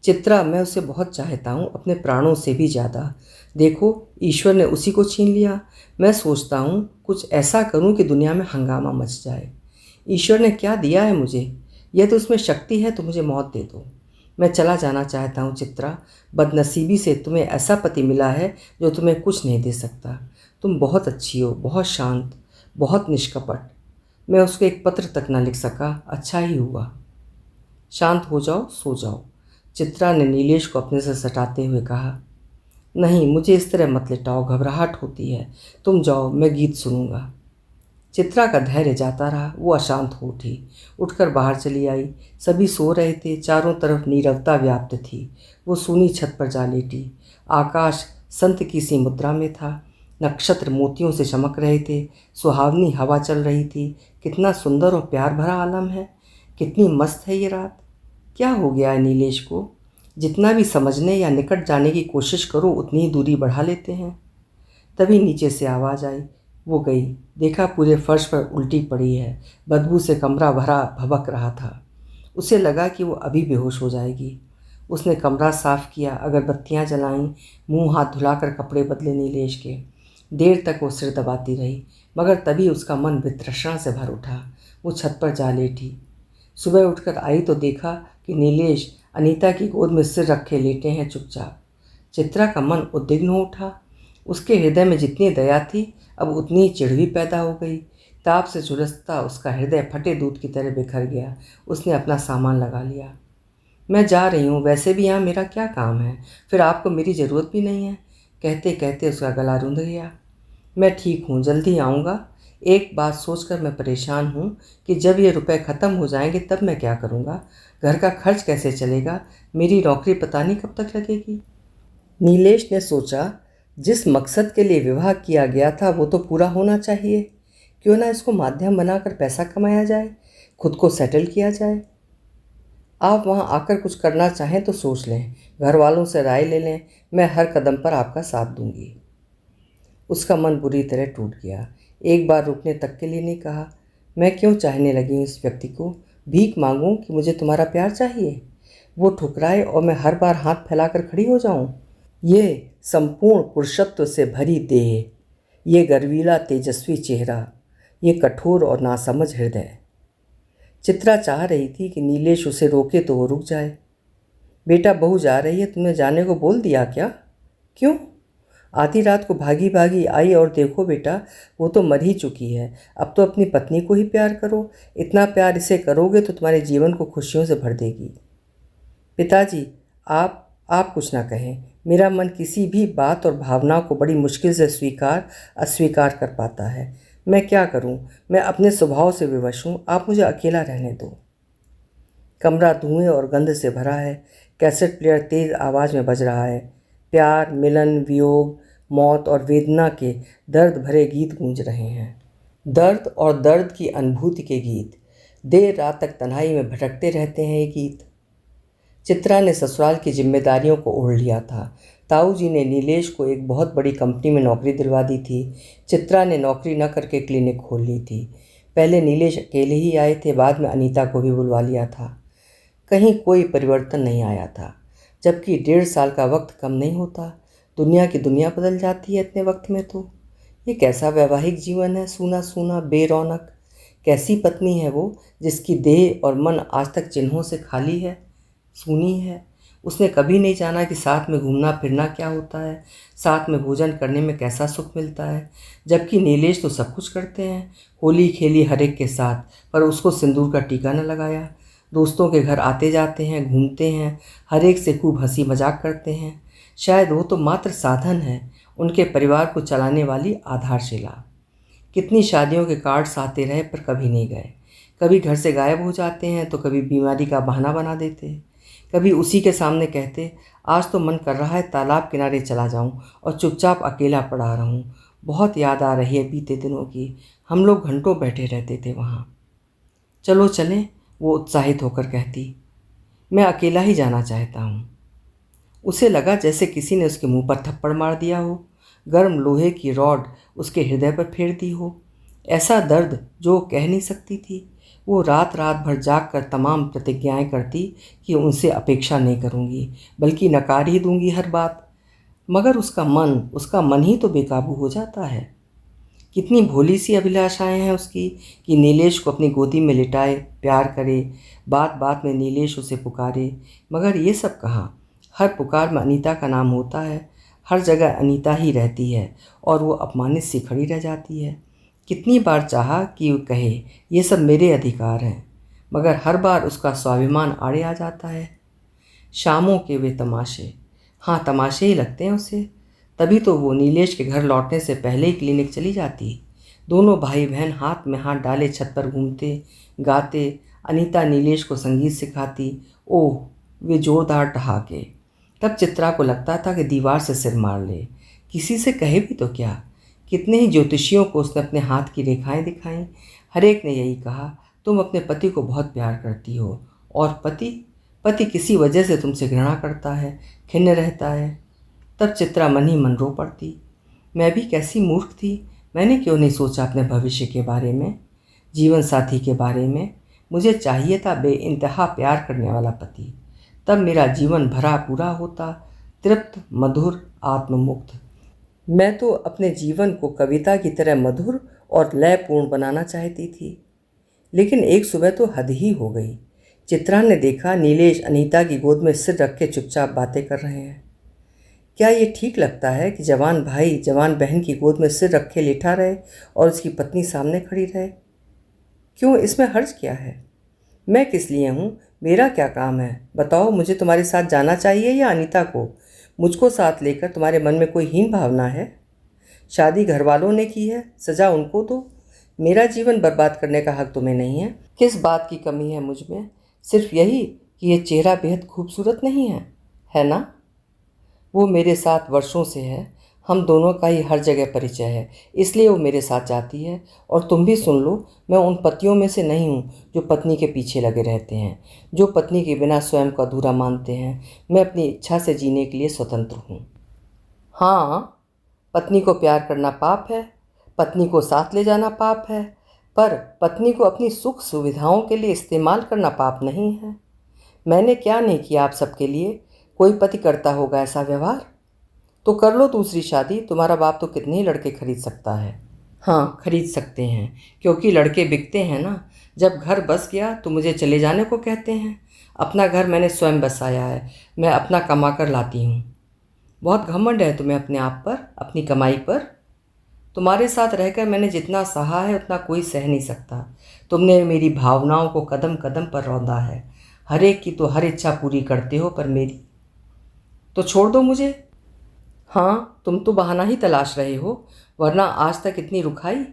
चित्रा, मैं उसे बहुत चाहता हूँ, अपने प्राणों से भी ज़्यादा। देखो, ईश्वर ने उसी को छीन लिया। मैं सोचता हूँ कुछ ऐसा करूँ कि दुनिया में हंगामा मच जाए। ईश्वर ने क्या दिया है मुझे? यह तो उसमें शक्ति है, तो मुझे मौत दे दो। मैं चला जाना चाहता हूँ चित्रा। बदनसीबी से तुम्हें ऐसा पति मिला है जो तुम्हें कुछ नहीं दे सकता। तुम बहुत अच्छी हो, बहुत शांत, बहुत निष्कपट। मैं उसको एक पत्र तक न लिख सका, अच्छा ही हुआ। शांत हो जाओ, सो जाओ, चित्रा ने नीलेश को अपने से सटाते हुए कहा। नहीं, मुझे इस तरह मत लिटाओ, घबराहट होती है। तुम जाओ, मैं गीत सुनूंगा। चित्रा का धैर्य जाता रहा। वो अशांत हो उठी, उठकर बाहर चली आई। सभी सो रहे थे, चारों तरफ नीरवता व्याप्त थी। वो सूनी छत पर जा लेटी। आकाश संत की सी मुद्रा में था। नक्षत्र मोतियों से चमक रहे थे। सुहावनी हवा चल रही थी। कितना सुंदर और प्यार भरा आलम है। कितनी मस्त है ये रात। क्या हो गया है नीलेश को? जितना भी समझने या निकट जाने की कोशिश करो उतनी ही दूरी बढ़ा लेते हैं। तभी नीचे से आवाज़ आई। वो गई, देखा पूरे फर्श पर उल्टी पड़ी है। बदबू से कमरा भरा भभक रहा था। उसे लगा कि वो अभी बेहोश हो जाएगी। उसने कमरा साफ किया, अगरबत्तियाँ जलाईं, मुंह हाथ धुलाकर कपड़े बदले नीलेश के। देर तक वो सिर दबाती रही, मगर तभी उसका मन वितृष्णा से भर उठा। वो छत पर जा लेटी। सुबह उठकर आई तो देखा कि नीलेश अनीता की गोद में सिर रखे लेटे हैं चुपचाप। चित्रा का मन उद्विग्न हो उठा। उसके हृदय में जितनी दया थी अब उतनी ही चिढ़ भी पैदा हो गई। ताप से झुलसता उसका हृदय फटे दूध की तरह बिखर गया। उसने अपना सामान लगा लिया। मैं जा रही हूँ, वैसे भी यहाँ मेरा क्या काम है, फिर आपको मेरी ज़रूरत भी नहीं है। कहते कहते उसका गला रुंध गया। मैं ठीक हूँ, जल्दी आऊँगा। एक बात सोचकर मैं परेशान हूँ कि जब ये रुपए ख़त्म हो जाएंगे तब मैं क्या करूँगा, घर का खर्च कैसे चलेगा, मेरी नौकरी पता नहीं कब तक लगेगी। नीलेश ने सोचा, जिस मकसद के लिए विवाह किया गया था वो तो पूरा होना चाहिए। क्यों ना इसको माध्यम बनाकर पैसा कमाया जाए, खुद को सेटल किया जाए। आप वहाँ आकर कुछ करना चाहें तो सोच लें, घर वालों से राय ले लें, मैं हर कदम पर आपका साथ दूंगी। उसका मन बुरी तरह टूट गया। एक बार रुकने तक के लिए नहीं कहा। मैं क्यों चाहने लगी हूँ इस व्यक्ति को, भीख मांगूँ कि मुझे तुम्हारा प्यार चाहिए। वो ठुकराए और मैं हर बार हाथ फैलाकर खड़ी हो जाऊँ। ये संपूर्ण पुरुषत्व से भरी देह, ये गर्वीला तेजस्वी चेहरा, ये कठोर और नासमझ हृदय। चित्रा चाह रही थी कि नीलेश उसे रोके तो वो रुक जाए। बेटा, बहू जा रही है, तुमने जाने को बोल दिया क्या? क्यों? आधी रात को भागी भागी आई, और देखो बेटा, वो तो मर ही चुकी है। अब तो अपनी पत्नी को ही प्यार करो। इतना प्यार इसे करोगे तो तुम्हारे जीवन को खुशियों से भर देगी। पिताजी, आप कुछ ना कहें। मेरा मन किसी भी बात और भावना को बड़ी मुश्किल से स्वीकार अस्वीकार कर पाता है। मैं क्या करूं? मैं अपने स्वभाव से विवश हूं। आप मुझे अकेला रहने दो। कमरा धुएं और गंध से भरा है। कैसेट प्लेयर तेज आवाज़ में बज रहा है। प्यार, मिलन, वियोग, मौत और वेदना के दर्द भरे गीत गूंज रहे हैं। दर्द और दर्द की अनुभूति के गीत। देर रात तक तन्हाई में भटकते रहते हैं ये गीत। चित्रा ने ससुराल की जिम्मेदारियों को ओढ़ लिया था। ताऊ जी ने नीलेश को एक बहुत बड़ी कंपनी में नौकरी दिलवा दी थी। चित्रा ने नौकरी न करके क्लिनिक खोल ली थी। पहले नीलेश अकेले ही आए थे, बाद में अनीता को भी बुलवा लिया था। कहीं कोई परिवर्तन नहीं आया था, जबकि 1.5 साल का वक्त कम नहीं होता। दुनिया की दुनिया बदल जाती है इतने वक्त में। तो ये कैसा वैवाहिक जीवन है, सूना सूना, बेरौनक। कैसी पत्नी है वो जिसकी देह और मन आज तक चिन्हों से खाली है, सूनी है। उसने कभी नहीं जाना कि साथ में घूमना फिरना क्या होता है, साथ में भोजन करने में कैसा सुख मिलता है। जबकि नीलेश तो सब कुछ करते हैं। होली खेली हर एक के साथ, पर उसको सिंदूर का टीका न लगाया। दोस्तों के घर आते जाते हैं, घूमते हैं, हर एक से खूब हंसी मजाक करते हैं। शायद वो तो मात्र साधन है, उनके परिवार को चलाने वाली आधारशिला। कितनी शादियों के कार्ड्स आते रहे पर कभी नहीं गए। कभी घर से गायब हो जाते हैं तो कभी बीमारी का बहाना बना देते। कभी उसी के सामने कहते, आज तो मन कर रहा है तालाब किनारे चला जाऊं और चुपचाप अकेला पड़ा रहूं। बहुत याद आ रही है बीते दिनों की, हम लोग घंटों बैठे रहते थे वहाँ। चलो चलें, वो उत्साहित होकर कहती। मैं अकेला ही जाना चाहता हूँ। उसे लगा जैसे किसी ने उसके मुंह पर थप्पड़ मार दिया हो, गर्म लोहे की रॉड उसके हृदय पर फेर दी हो। ऐसा दर्द जो कह नहीं सकती थी। वो रात रात भर जाग कर तमाम प्रतिज्ञाएं करती कि उनसे अपेक्षा नहीं करूंगी, बल्कि नकार ही दूंगी हर बात। मगर उसका मन ही तो बेकाबू हो जाता है। कितनी भोली सी अभिलाषाएं हैं उसकी कि नीलेश को अपनी गोदी में लिटाए, प्यार करे, बात बात में नीलेश उसे पुकारे। मगर ये सब कहाँ। हर पुकार में अनीता का नाम होता है, हर जगह अनीता ही रहती है, और वो अपमानित सी खड़ी रह जाती है। कितनी बार चाहा कि वो कहे ये सब मेरे अधिकार हैं, मगर हर बार उसका स्वाभिमान आड़े आ जाता है। शामों के वे तमाशे, हाँ तमाशे ही लगते हैं उसे। तभी तो वो नीलेश के घर लौटने से पहले ही क्लिनिक चली जाती। दोनों भाई बहन हाथ में हाथ डाले छत पर घूमते गाते। अनीता नीलेश को संगीत सिखाती। ओह, वे जोरदार ठहाके। तब चित्रा को लगता था कि दीवार से सिर मार ले। किसी से कहे भी तो क्या। कितने ही ज्योतिषियों को उसने अपने हाथ की रेखाएं दिखाईं। हर एक ने यही कहा, तुम अपने पति को बहुत प्यार करती हो। और पति पति किसी वजह से तुमसे घृणा करता है, खिन्न रहता है। तब चित्रा मन ही मन रो पड़ती। मैं भी कैसी मूर्ख थी, मैंने क्यों नहीं सोचा अपने भविष्य के बारे में, जीवन साथी के बारे में। मुझे चाहिए था बेइंतहा प्यार करने वाला पति। तब मेरा जीवन भरा पूरा होता, तृप्त, मधुर, आत्ममुक्त। मैं तो अपने जीवन को कविता की तरह मधुर और लयपूर्ण बनाना चाहती थी। लेकिन एक सुबह तो हद ही हो गई। चित्रा ने देखा नीलेश अनीता की गोद में सिर रख के चुपचाप बातें कर रहे हैं। क्या ये ठीक लगता है कि जवान भाई जवान बहन की गोद में सिर रखे लेटा रहे और उसकी पत्नी सामने खड़ी रहे? क्यों, इसमें हर्ज क्या है? मैं किस लिए हूँ? मेरा क्या काम है? बताओ, मुझे तुम्हारे साथ जाना चाहिए या अनीता को? मुझको साथ लेकर तुम्हारे मन में कोई हीन भावना है? शादी घर वालों ने की है, सजा उनको दो। मेरा जीवन बर्बाद करने का हक तुम्हें नहीं है। किस बात की कमी है मुझ में? सिर्फ यही कि ये चेहरा बेहद खूबसूरत नहीं है ना? वो मेरे साथ वर्षों से है, हम दोनों का ही हर जगह परिचय है, इसलिए वो मेरे साथ जाती है। और तुम भी सुन लो, मैं उन पतियों में से नहीं हूँ जो पत्नी के पीछे लगे रहते हैं, जो पत्नी के बिना स्वयं को अधूरा मानते हैं। मैं अपनी इच्छा से जीने के लिए स्वतंत्र हूँ। हाँ, पत्नी को प्यार करना पाप है, पत्नी को साथ ले जाना पाप है, पर पत्नी को अपनी सुख सुविधाओं के लिए इस्तेमाल करना पाप नहीं है। मैंने क्या नहीं किया आप सबके लिए? कोई पति करता होगा ऐसा व्यवहार? तो कर लो दूसरी शादी, तुम्हारा बाप तो कितने ही लड़के खरीद सकता है। हाँ, खरीद सकते हैं, क्योंकि लड़के बिकते हैं ना। जब घर बस गया तो मुझे चले जाने को कहते हैं। अपना घर मैंने स्वयं बसाया है, मैं अपना कमा कर लाती हूँ। बहुत घमंड है तुम्हें अपने आप पर, अपनी कमाई पर। तुम्हारे साथ रहकर मैंने जितना सहा है उतना कोई सह नहीं सकता। तुमने मेरी भावनाओं को कदम कदम पर रौंदा है। हर एक की तो हर इच्छा पूरी करते हो, पर मेरी तो छोड़ दो मुझे। हाँ, तुम तो बहाना ही तलाश रहे हो, वरना आज तक इतनी रुखाई।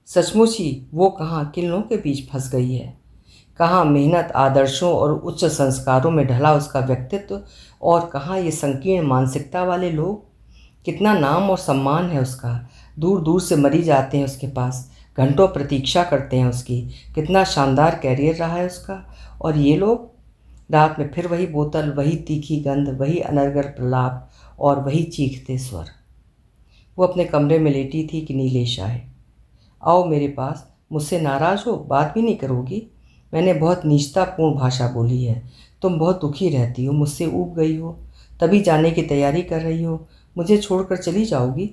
सचमुच ही वो कहाँ किरणों के बीच फंस गई है, कहाँ मेहनत, आदर्शों और उच्च संस्कारों में ढला उसका व्यक्तित्व, और कहाँ ये संकीर्ण मानसिकता वाले लोग। कितना नाम और सम्मान है उसका, दूर दूर से मरीज जाते हैं उसके पास, घंटों प्रतीक्षा करते हैं उसकी। कितना शानदार कैरियर रहा है उसका। और ये लोग, रात में फिर वही बोतल, वही तीखी गंध, वही अनर्गल प्रलाप और वही चीखते स्वर। वो अपने कमरे में लेटी थी कि नीलेश आए। आओ मेरे पास, मुझसे नाराज़ हो, बात भी नहीं करोगी? मैंने बहुत नीचतापूर्ण भाषा बोली है। तुम बहुत दुखी रहती हो, मुझसे ऊब गई हो, तभी जाने की तैयारी कर रही हो। मुझे छोड़कर चली जाओगी?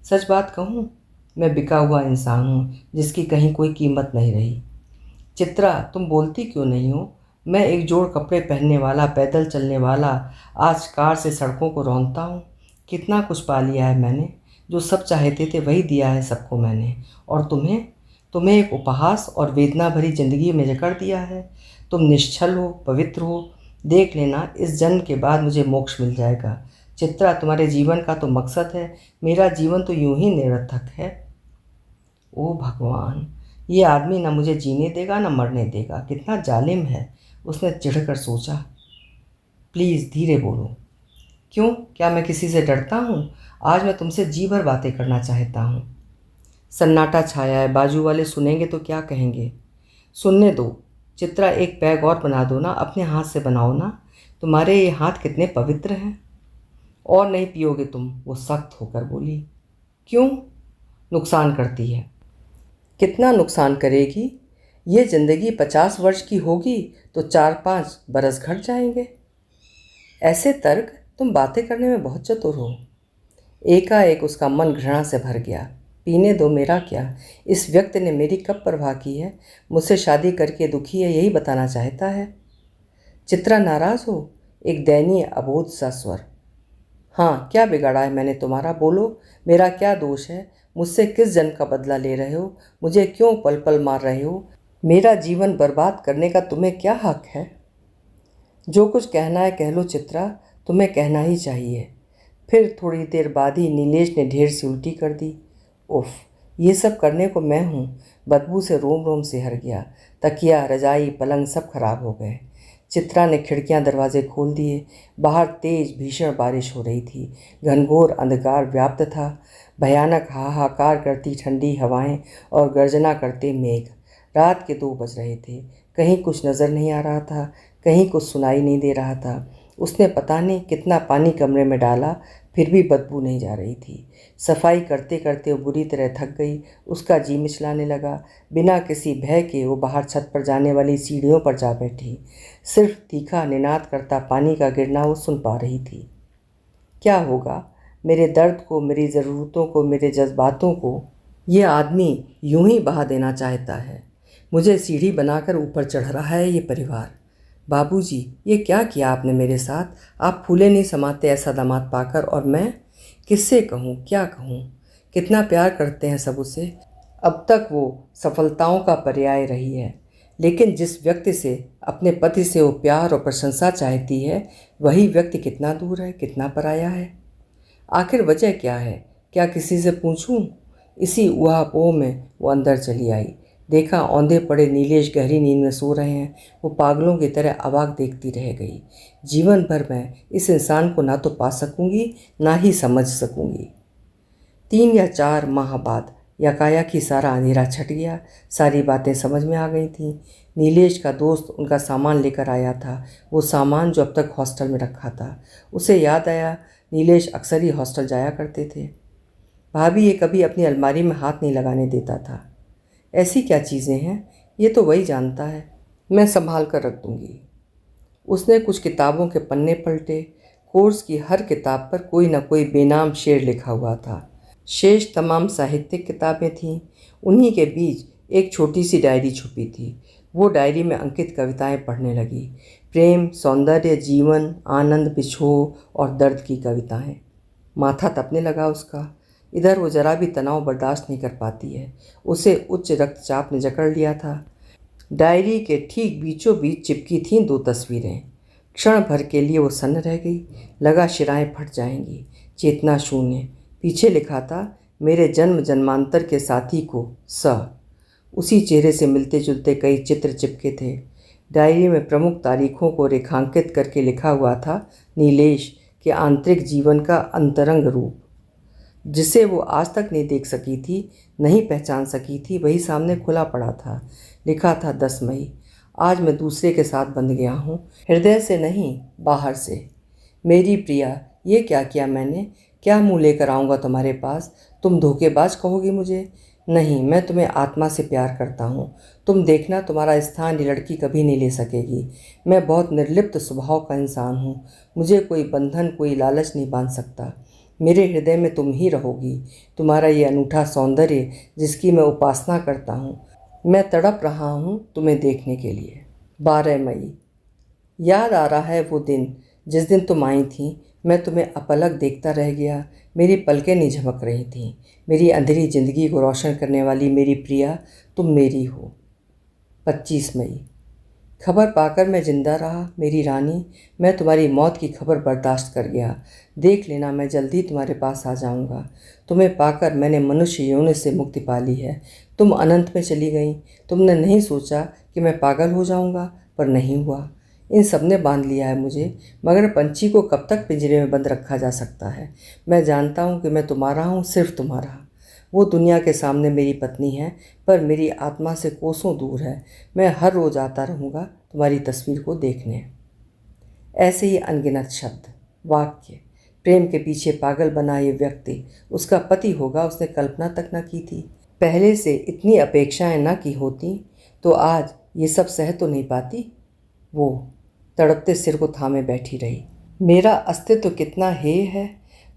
सच बात कहूँ, मैं बिका हुआ इंसान हूँ जिसकी कहीं कोई कीमत नहीं रही। चित्रा, तुम बोलती क्यों नहीं हो? मैं एक जोड़ कपड़े पहनने वाला, पैदल चलने वाला, आज कार से सड़कों को रौंदता हूँ। कितना कुछ पा लिया है मैंने, जो सब चाहते थे वही दिया है सबको मैंने। और तुम्हें तुम्हें एक उपहास और वेदना भरी जिंदगी में जकड़ दिया है। तुम निश्चल हो, पवित्र हो। देख लेना, इस जन्म के बाद मुझे मोक्ष मिल जाएगा। चित्रा, तुम्हारे जीवन का तो मकसद है, मेरा जीवन तो यूं ही निरर्थक है। ओ भगवान, ये आदमी ना मुझे जीने देगा ना मरने देगा, कितना जालिम है, उसने चिढ़कर सोचा। प्लीज़ धीरे बोलो। क्यों, क्या मैं किसी से डरता हूँ? आज मैं तुमसे जी भर बातें करना चाहता हूँ। सन्नाटा छाया है, बाजू वाले सुनेंगे तो क्या कहेंगे? सुनने दो। चित्रा, एक पैग और बना दो ना, अपने हाथ से बनाओ ना, तुम्हारे ये हाथ कितने पवित्र हैं। और नहीं पियोगे तुम? वो सख्त होकर बोली। क्यों? नुकसान करती है। कितना नुकसान करेगी? ये ज़िंदगी 50 वर्ष की होगी तो 4-5 बरस घट जाएंगे। ऐसे तर्क, तुम बातें करने में बहुत चतुर हो। एकाएक उसका मन घृणा से भर गया। पीने दो, मेरा क्या, इस व्यक्ति ने मेरी कब परवाह की है? मुझसे शादी करके दुखी है, यही बताना चाहता है। चित्रा, नाराज़ हो? एक दयनीय अबोध सा स्वर। हाँ, क्या बिगाड़ा है मैंने तुम्हारा? बोलो, मेरा क्या दोष है? मुझसे किस जन्म का बदला ले रहे हो? मुझे क्यों पल पल मार रहे हो? मेरा जीवन बर्बाद करने का तुम्हें क्या हक है? जो कुछ कहना है कह लो चित्रा, तुम्हें कहना ही चाहिए। फिर थोड़ी देर बाद ही नीलेश ने ढेर सी उल्टी कर दी। उफ, ये सब करने को मैं हूँ। बदबू से रोम रोम सिहर गया। तकिया, रजाई, पलंग सब खराब हो गए। चित्रा ने खिड़कियां दरवाजे खोल दिए। बाहर तेज भीषण बारिश हो रही थी। घनघोर अंधकार व्याप्त था। भयानक हाहाकार करती ठंडी हवाएं और गर्जना करते मेघ। रात के 2 बज रहे थे। कहीं कुछ नज़र नहीं आ रहा था। कहीं कुछ सुनाई नहीं दे रहा था। उसने पता नहीं कितना पानी कमरे में डाला, फिर भी बदबू नहीं जा रही थी। सफाई करते करते वो बुरी तरह थक गई। उसका जी मिचलाने लगा। बिना किसी भय के वो बाहर छत पर जाने वाली सीढ़ियों पर जा बैठी। सिर्फ तीखा निनाद करता पानी का गिरना वो सुन पा रही थी। क्या होगा? मेरे दर्द को, मेरी ज़रूरतों को, मेरे जज्बातों को ये आदमी यूं ही बहा देना चाहता है। मुझे सीढ़ी बनाकर ऊपर चढ़ रहा है ये परिवार। बाबूजी, ये क्या किया आपने मेरे साथ? आप फूले नहीं समाते ऐसा दामाद पाकर, और मैं किससे कहूँ, क्या कहूँ? कितना प्यार करते हैं सब उसे। अब तक वो सफलताओं का पर्याय रही है, लेकिन जिस व्यक्ति से, अपने पति से वो प्यार और प्रशंसा चाहती है, वही व्यक्ति कितना दूर है, कितना पराया है। आखिर वजह क्या है? क्या किसी से पूछूं? इसी ऊहापोह में वो अंदर चली आई। देखा औंधे पड़े नीलेश गहरी नींद में सो रहे हैं। वो पागलों की तरह अवाक देखती रह गई। जीवन भर मैं इस इंसान को ना तो पा सकूंगी, ना ही समझ सकूंगी। 3 या 4 माह बाद यकायक ही सारा अंधेरा छट गया। सारी बातें समझ में आ गई थीं। नीलेश का दोस्त उनका सामान लेकर आया था, वो सामान जो अब तक हॉस्टल में रखा था। उसे याद आया, नीलेश अक्सर ही हॉस्टल जाया करते थे। भाभी ये कभी अपनी अलमारी में हाथ नहीं लगाने देता था। ऐसी क्या चीज़ें हैं, ये तो वही जानता है। मैं संभाल कर रख दूंगी। उसने कुछ किताबों के पन्ने पलटे। कोर्स की हर किताब पर कोई न कोई बेनाम शेर लिखा हुआ था। शेष तमाम साहित्यिक किताबें थीं। उन्हीं के बीच एक छोटी सी डायरी छुपी थी। वो डायरी में अंकित कविताएं पढ़ने लगी। प्रेम, सौंदर्य, जीवन, आनंद, बिछोह और दर्द की कविताएं। माथा तपने लगा उसका। इधर वो जरा भी तनाव बर्दाश्त नहीं कर पाती है। उसे उच्च रक्तचाप ने जकड़ लिया था। डायरी के ठीक बीचों बीच चिपकी थीं 2 तस्वीरें। क्षण भर के लिए वो सन्न रह गई। लगा शिराएं फट जाएंगी। चेतना शून्य। पीछे लिखा था, मेरे जन्म जन्मांतर के साथी को स। उसी चेहरे से मिलते जुलते कई चित्र चिपके थे। डायरी में प्रमुख तारीखों को रेखांकित करके लिखा हुआ था, नीलेश के आंतरिक जीवन का अंतरंग रूप, जिसे वो आज तक नहीं देख सकी थी, नहीं पहचान सकी थी, वही सामने खुला पड़ा था। लिखा था 10 मई। आज मैं दूसरे के साथ बंध गया हूँ, हृदय से नहीं, बाहर से। मेरी प्रिया, ये क्या किया मैंने? क्या मुँह लेकर आऊँगा तुम्हारे पास? तुम धोखेबाज कहोगी मुझे? नहीं, मैं तुम्हें आत्मा से प्यार करता हूँ। तुम देखना, तुम्हारा स्थान ये लड़की कभी नहीं ले सकेगी। मैं बहुत निर्लिप्त स्वभाव का इंसान हूँ। मुझे कोई बंधन, कोई लालच नहीं बांध सकता। मेरे हृदय में तुम ही रहोगी। तुम्हारा ये अनूठा सौंदर्य जिसकी मैं उपासना करता हूँ। मैं तड़प रहा हूँ तुम्हें देखने के लिए। 12 मई। याद आ रहा है वो दिन जिस दिन तुम आई थी। मैं तुम्हें अपलक देखता रह गया। मेरी पलकें नहीं झपक रही थीं। मेरी अंधेरी ज़िंदगी को रोशन करने वाली मेरी प्रिया, तुम मेरी हो। 25 मई। खबर पाकर मैं जिंदा रहा मेरी रानी। मैं तुम्हारी मौत की खबर बर्दाश्त कर गया। देख लेना, मैं जल्दी तुम्हारे पास आ जाऊंगा। तुम्हें पाकर मैंने मनुष्य योनि से मुक्ति पा ली है। तुम अनंत में चली गई। तुमने नहीं सोचा कि मैं पागल हो जाऊंगा, पर नहीं हुआ। इन सब ने बांध लिया है मुझे, मगर पंछी को कब तक पिंजरे में बंद रखा जा सकता है? मैं जानता हूँ कि मैं तुम्हारा हूँ, सिर्फ तुम्हारा। वो दुनिया के सामने मेरी पत्नी है, पर मेरी आत्मा से कोसों दूर है। मैं हर रोज़ आता रहूँगा तुम्हारी तस्वीर को देखने। ऐसे ही अनगिनत शब्द, वाक्य। प्रेम के पीछे पागल बना ये व्यक्ति उसका पति होगा, उसने कल्पना तक न की थी। पहले से इतनी अपेक्षाएं न की होती तो आज ये सब सह तो नहीं पाती। वो तड़पते सिर को थामे बैठी रही। मेरा अस्तित्व कितना हेय है।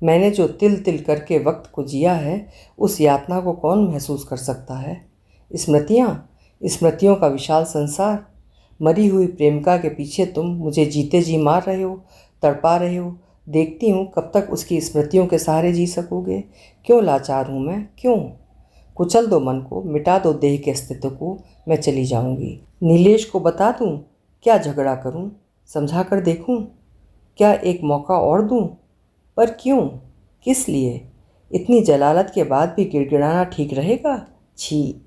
मैंने जो तिल तिल करके वक्त को जिया है, उस यातना को कौन महसूस कर सकता है? स्मृतियों का विशाल संसार। मरी हुई प्रेमिका के पीछे तुम मुझे जीते जी मार रहे हो, तड़पा रहे हो। देखती हूँ कब तक उसकी स्मृतियों के सहारे जी सकोगे। क्यों लाचार हूँ मैं, क्यों? कुचल दो मन को, मिटा दो देह के अस्तित्व को। मैं चली जाऊँगी। नीलेश को बता दूँ? क्या झगड़ा करूँ? समझा कर देखूँ? क्या एक मौका और दूँ? पर क्यों, किस लिए? इतनी जलालत के बाद भी गिड़गिड़ाना ठीक रहेगा? छी।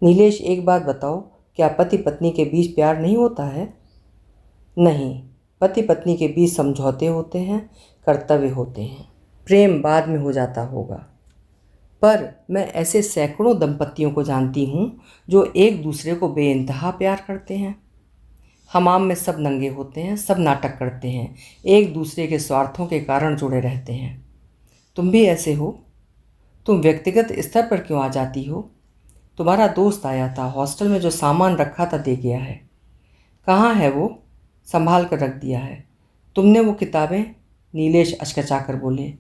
नीलेश, एक बात बताओ, क्या पति पत्नी के बीच प्यार नहीं होता है? नहीं, पति पत्नी के बीच समझौते होते हैं, कर्तव्य होते हैं। प्रेम बाद में हो जाता होगा, पर मैं ऐसे सैकड़ों दंपतियों को जानती हूँ जो एक दूसरे को बेइंतहा प्यार करते हैं। हमाम में सब नंगे होते हैं, सब नाटक करते हैं, एक दूसरे के स्वार्थों के कारण जुड़े रहते हैं। तुम भी ऐसे हो? तुम व्यक्तिगत स्तर पर क्यों आ जाती हो? तुम्हारा दोस्त आया था, हॉस्टल में जो सामान रखा था दे गया है। कहाँ है वो? संभाल कर रख दिया है। तुमने वो किताबें? नीलेश अचकचा बोले।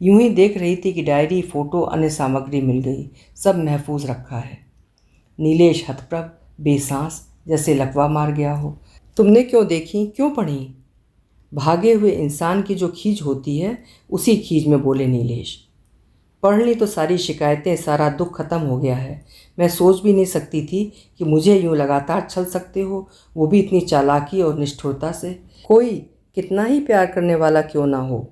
यूं ही देख रही थी कि डायरी, फोटो, अन्य सामग्री मिल गई। सब महफूज रखा है। नीलेश हतप्रभ, बेसांस, जैसे लकवा मार गया हो। तुमने क्यों देखी, क्यों पढ़ी? भागे हुए इंसान की जो खींच होती है, उसी खींच में बोले नीलेश। पढ़ ली तो सारी शिकायतें, सारा दुख खत्म हो गया है। मैं सोच भी नहीं सकती थी कि मुझे यूं लगातार छल सकते हो, वो भी इतनी चालाकी और निष्ठुरता से। कोई कितना ही प्यार करने वाला क्यों ना हो,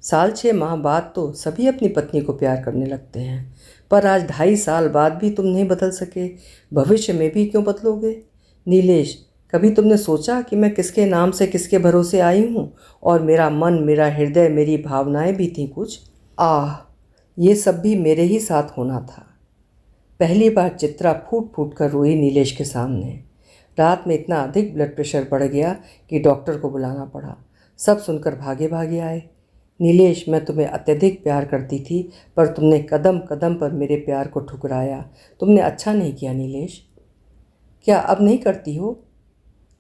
6.5 साल बाद तो सभी अपनी पत्नी को प्यार करने लगते हैं। पर आज 2.5 साल बाद भी तुम नहीं बदल सके, भविष्य में भी क्यों बदलोगे? नीलेश, कभी तुमने सोचा कि मैं किसके नाम से, किसके भरोसे आई हूँ? और मेरा मन, मेरा हृदय, मेरी भावनाएं भी थीं कुछ। आह, ये सब भी मेरे ही साथ होना था। पहली बार चित्रा फूट फूट कर रोई नीलेश के सामने। रात में इतना अधिक ब्लड प्रेशर बढ़ गया कि डॉक्टर को बुलाना पड़ा। सब सुनकर भागे भागे आए। नीलेश, मैं तुम्हें अत्यधिक प्यार करती थी, पर तुमने कदम कदम पर मेरे प्यार को ठुकराया। तुमने अच्छा नहीं किया नीलेश। क्या अब नहीं करती हो?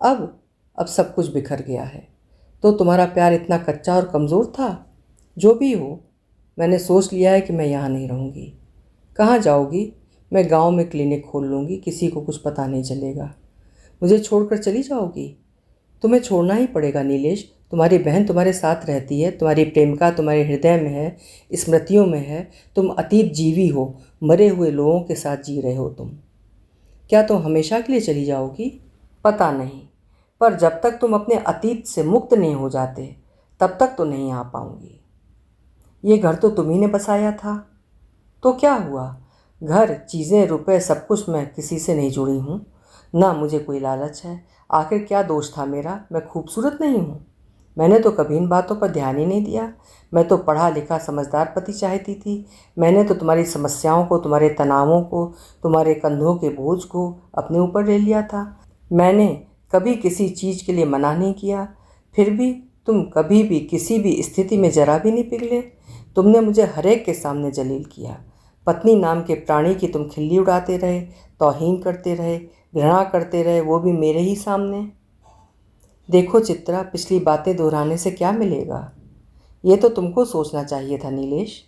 अब सब कुछ बिखर गया है। तो तुम्हारा प्यार इतना कच्चा और कमज़ोर था? जो भी हो, मैंने सोच लिया है कि मैं यहाँ नहीं रहूँगी। कहाँ जाओगी? मैं गांव में क्लिनिक खोल लूँगी, किसी को कुछ पता नहीं चलेगा। मुझे छोड़कर चली जाओगी? तुम्हें छोड़ना ही पड़ेगा नीलेश। तुम्हारी बहन तुम्हारे साथ रहती है, तुम्हारी प्रेमिका तुम्हारे हृदय में है, स्मृतियों में है। तुम अतीत जीवी हो, मरे हुए लोगों के साथ जी रहे हो तुम। क्या तुम हमेशा के लिए चली जाओगी? पता नहीं, पर जब तक तुम अपने अतीत से मुक्त नहीं हो जाते, तब तक तो नहीं आ पाऊंगी। ये घर तो तुम्ही ने बसाया था, तो क्या हुआ? घर, चीज़ें, रुपए, सब कुछ मैं किसी से नहीं जुड़ी हूँ, ना मुझे कोई लालच है। आखिर क्या दोष था मेरा? मैं खूबसूरत नहीं हूँ? मैंने तो कभी इन बातों पर ध्यान ही नहीं दिया। मैं तो पढ़ा लिखा समझदार पति चाहती थी। मैंने तो तुम्हारी समस्याओं को, तुम्हारे तनावों को, तुम्हारे कंधों के बोझ को अपने ऊपर ले लिया था। मैंने कभी किसी चीज़ के लिए मना नहीं किया, फिर भी तुम कभी भी किसी भी स्थिति में जरा भी नहीं पिघले। तुमने मुझे हरेक के सामने जलील किया। पत्नी नाम के प्राणी की तुम खिल्ली उड़ाते रहे, तौहीन करते रहे, घृणा करते रहे, वो भी मेरे ही सामने। देखो चित्रा, पिछली बातें दोहराने से क्या मिलेगा? ये तो तुमको सोचना चाहिए था नीलेश।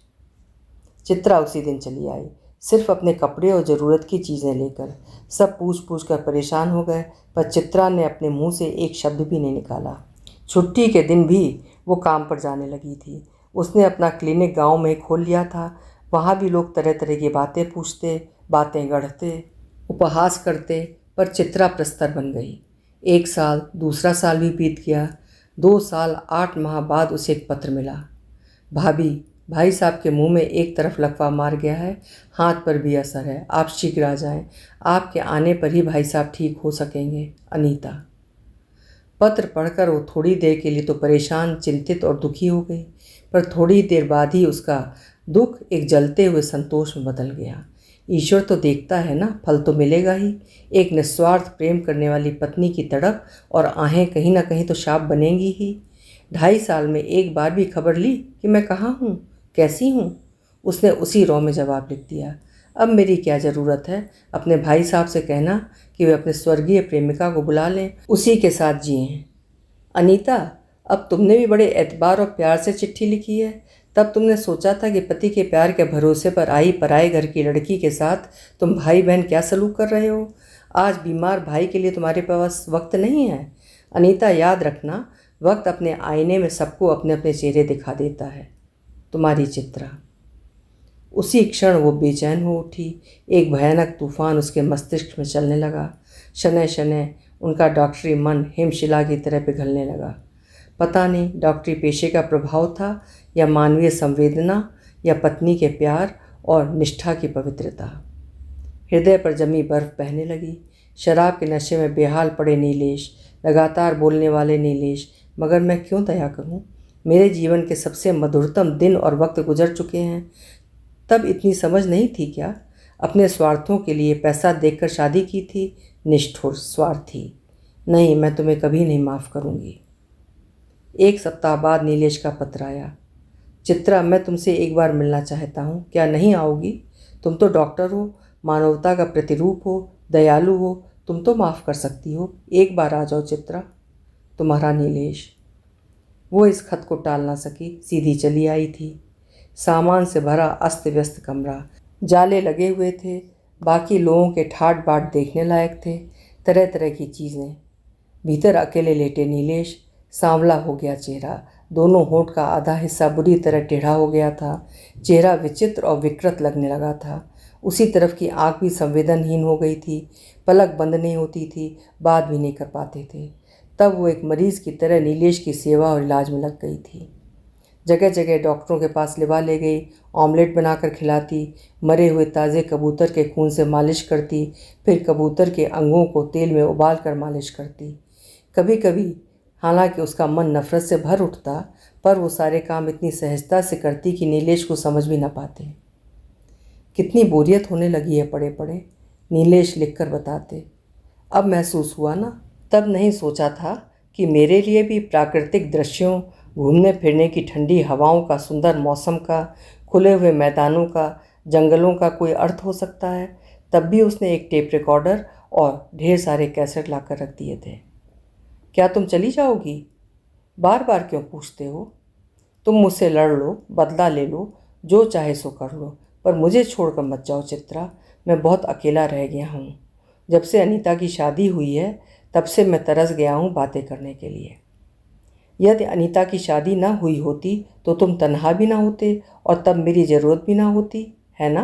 चित्रा उसी दिन चली आई, सिर्फ अपने कपड़े और ज़रूरत की चीज़ें लेकर। सब पूछ पूछ कर परेशान हो गए, पर चित्रा ने अपने मुंह से एक शब्द भी नहीं निकाला। छुट्टी के दिन भी वो काम पर जाने लगी थी। उसने अपना क्लिनिक गांव में खोल लिया था। वहाँ भी लोग तरह तरह की बातें पूछते, बातें गढ़ते, उपहास करते, पर चित्रा प्रस्तर बन गई। 1 साल, दूसरा साल भी बीत गया। 2 साल 8 माह बाद उसे एक पत्र मिला। भाभी, भाई साहब के मुंह में एक तरफ लकवा मार गया है, हाथ पर भी असर है। आप शीघ्र आ जाएं। आपके आने पर ही भाई साहब ठीक हो सकेंगे। अनीता। पत्र पढ़कर वो थोड़ी देर के लिए तो परेशान, चिंतित और दुखी हो गई, पर थोड़ी देर बाद ही उसका दुख एक जलते हुए संतोष में बदल गया। ईश्वर तो देखता है ना, फल तो मिलेगा ही। एक निस्वार्थ प्रेम करने वाली पत्नी की तड़प और आहें कहीं ना कहीं तो शाप बनेंगी ही। 2.5 साल में एक बार भी खबर ली कि मैं कहाँ हूँ, कैसी हूँ? उसने उसी रौ में जवाब लिख दिया। अब मेरी क्या ज़रूरत है? अपने भाई साहब से कहना कि वे अपने स्वर्गीय प्रेमिका को बुला लें, उसी के साथ जिएं। अनीता, अब तुमने भी बड़े एतबार और प्यार से चिट्ठी लिखी है। तब तुमने सोचा था कि पति के प्यार के भरोसे पर आई पराए घर की लड़की के साथ तुम भाई बहन क्या सलूक कर रहे हो? आज बीमार भाई के लिए तुम्हारे पास वक्त नहीं है। अनीता, याद रखना, वक्त अपने आईने में सबको अपने अपने चेहरे दिखा देता है। तुम्हारी चित्रा। उसी क्षण वो बेचैन हो उठी। एक भयानक तूफान उसके मस्तिष्क में चलने लगा। शनय शनय उनका डॉक्टरी मन हिमशिला की तरह पिघलने लगा। पता नहीं डॉक्टरी पेशे का प्रभाव था, या मानवीय संवेदना, या पत्नी के प्यार और निष्ठा की पवित्रता। हृदय पर जमी बर्फ बहने लगी। शराब के नशे में बेहाल पड़े नीलेश, लगातार बोलने वाले नीलेश, मगर मैं क्यों दया करूं? मेरे जीवन के सबसे मधुरतम दिन और वक्त गुजर चुके हैं। तब इतनी समझ नहीं थी क्या? अपने स्वार्थों के लिए पैसा देखकर शादी की थी। निष्ठुर, स्वार्थी। नहीं, मैं तुम्हें कभी नहीं माफ़ करूँगी। 1 सप्ताह बाद नीलेश का पत्र आया। चित्रा, मैं तुमसे एक बार मिलना चाहता हूँ, क्या नहीं आओगी? तुम तो डॉक्टर हो, मानवता का प्रतिरूप हो, दयालु हो, तुम तो माफ़ कर सकती हो। एक बार आ जाओ चित्रा। तुम्हारा नीलेश। वो इस खत को टाल ना सकी, सीधी चली आई थी। सामान से भरा अस्त व्यस्त कमरा, जाले लगे हुए थे, बाकी लोगों के ठाट बाट देखने लायक थे, तरह तरह की चीज़ें। भीतर अकेले लेटे नीलेश। सांवला हो गया चेहरा, दोनों होंठ का आधा हिस्सा बुरी तरह टेढ़ा हो गया था। चेहरा विचित्र और विकृत लगने लगा था। उसी तरफ की आंख भी संवेदनहीन हो गई थी, पलक बंद नहीं होती थी, बात भी नहीं कर पाते थे। तब वो एक मरीज़ की तरह नीलेश की सेवा और इलाज में लग गई थी। जगह जगह डॉक्टरों के पास लिवा ले गई, ऑमलेट बनाकर खिलाती, मरे हुए ताज़े कबूतर के खून से मालिश करती, फिर कबूतर के अंगों को तेल में उबाल कर मालिश करती। कभी कभी हालांकि उसका मन नफरत से भर उठता, पर वो सारे काम इतनी सहजता से करती कि नीलेश को समझ भी न पाते। कितनी बोरियत होने लगी है पड़े पड़े, नीलेश लिखकर बताते। अब महसूस हुआ ना, तब नहीं सोचा था कि मेरे लिए भी प्राकृतिक दृश्यों, घूमने फिरने की ठंडी हवाओं का, सुंदर मौसम का, खुले हुए मैदानों का, जंगलों का कोई अर्थ हो सकता है। तब भी उसने एक टेप रिकॉर्डर और ढेर सारे कैसेट लाकर रख दिए थे। क्या तुम चली जाओगी? बार बार क्यों पूछते हो? तुम मुझसे लड़ लो, बदला ले लो, जो चाहे सो कर लो, पर मुझे छोड़कर मत जाओ चित्रा। मैं बहुत अकेला रह गया हूँ। जब से अनीता की शादी हुई है, तब से मैं तरस गया हूँ बातें करने के लिए। यदि अनीता की शादी ना हुई होती तो तुम तन्हा भी ना होते और तब मेरी ज़रूरत भी ना होती, है ना?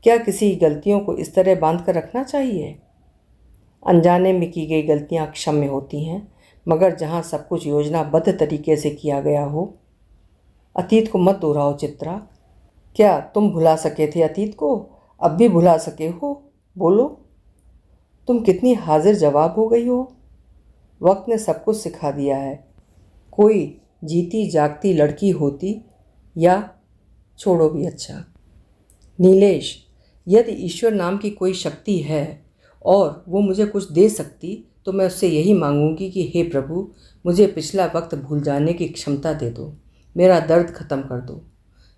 क्या किसी गलतियों को इस तरह बांध कर रखना चाहिए? अनजाने में की गई गलतियां क्षम्य होती हैं, मगर जहां सब कुछ योजनाबद्ध तरीके से किया गया हो। अतीत को मत दोहराओ चित्रा। क्या तुम भुला सके थे अतीत को? अब भी भुला सके हो? बोलो। तुम कितनी हाजिर जवाब हो गई हो। वक्त ने सब कुछ सिखा दिया है। कोई जीती जागती लड़की होती, या छोड़ो भी अच्छा। नीलेश, यदि ईश्वर नाम की कोई शक्ति है और वो मुझे कुछ दे सकती, तो मैं उससे यही मांगूंगी कि हे प्रभु, मुझे पिछला वक्त भूल जाने की क्षमता दे दो, मेरा दर्द ख़त्म कर दो।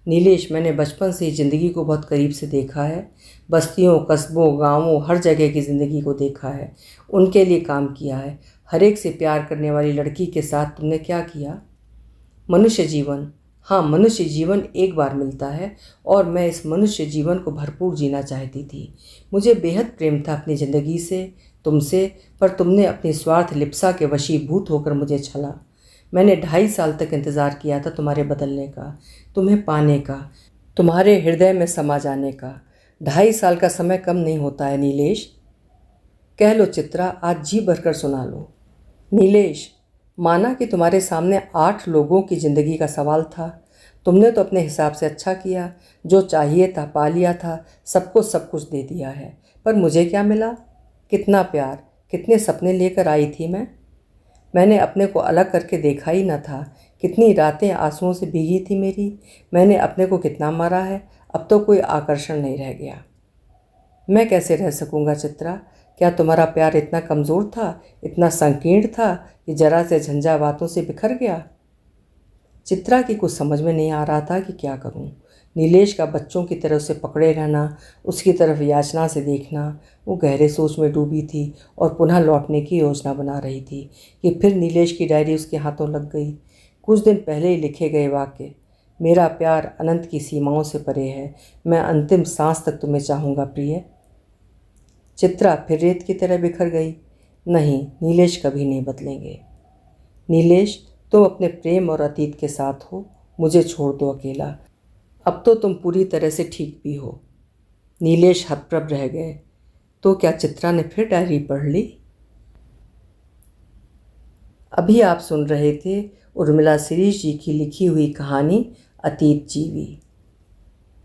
नीलेश, मैंने बचपन से ही ज़िंदगी को बहुत करीब से देखा है। बस्तियों, कस्बों, गांवों, हर जगह की ज़िंदगी को देखा है, उनके लिए काम किया है। हर एक से प्यार करने वाली लड़की के साथ तुमने क्या किया? मनुष्य जीवन, हाँ, मनुष्य जीवन एक बार मिलता है और मैं इस मनुष्य जीवन को भरपूर जीना चाहती थी। मुझे बेहद प्रेम था अपनी ज़िंदगी से, तुमसे, पर तुमने अपनी स्वार्थ लिप्सा के वशीभूत होकर मुझे छला। मैंने 2.5 साल तक इंतज़ार किया था तुम्हारे बदलने का, तुम्हें पाने का, तुम्हारे हृदय में समा जाने का। 2.5 साल का समय कम नहीं होता है नीलेश। कह लो चित्रा, आज जी भरकर सुना लो। नीलेश, माना कि तुम्हारे सामने 8 लोगों की ज़िंदगी का सवाल था। तुमने तो अपने हिसाब से अच्छा किया, जो चाहिए था पा लिया था, सबको सब कुछ दे दिया है। पर मुझे क्या मिला? कितना प्यार, कितने सपने लेकर आई थी मैंने अपने को अलग करके देखा ही न था। कितनी रातें आंसुओं से भीगी थी मेरी। मैंने अपने को कितना मारा है, अब तो कोई आकर्षण नहीं रह गया। मैं कैसे रह सकूँगा चित्रा? क्या तुम्हारा प्यार इतना कमज़ोर था, इतना संकीर्ण था कि जरा से झंझावातों से बिखर गया? चित्रा की कुछ समझ में नहीं आ रहा था कि क्या करूं। नीलेश का बच्चों की तरह उसे पकड़े रहना, उसकी तरफ याचना से देखना। वो गहरे सोच में डूबी थी और पुनः लौटने की योजना बना रही थी कि फिर नीलेश की डायरी उसके हाथों लग गई। कुछ दिन पहले ही लिखे गए वाक्य, मेरा प्यार अनंत की सीमाओं से परे है, मैं अंतिम सांस तक तुम्हें चाहूँगा प्रिय। चित्रा फिर रेत की तरह बिखर गई। नहीं, नीलेश कभी नहीं बदलेंगे। नीलेश, तुम अपने प्रेम और अतीत के साथ हो, मुझे छोड़ दो अकेला। अब तो तुम पूरी तरह से ठीक भी हो। नीलेश हतप्रभ रह गए। तो क्या चित्रा ने फिर डायरी पढ़ ली? अभी आप सुन रहे थे उर्मिला शिरीष जी की लिखी हुई कहानी अतीत जीवी।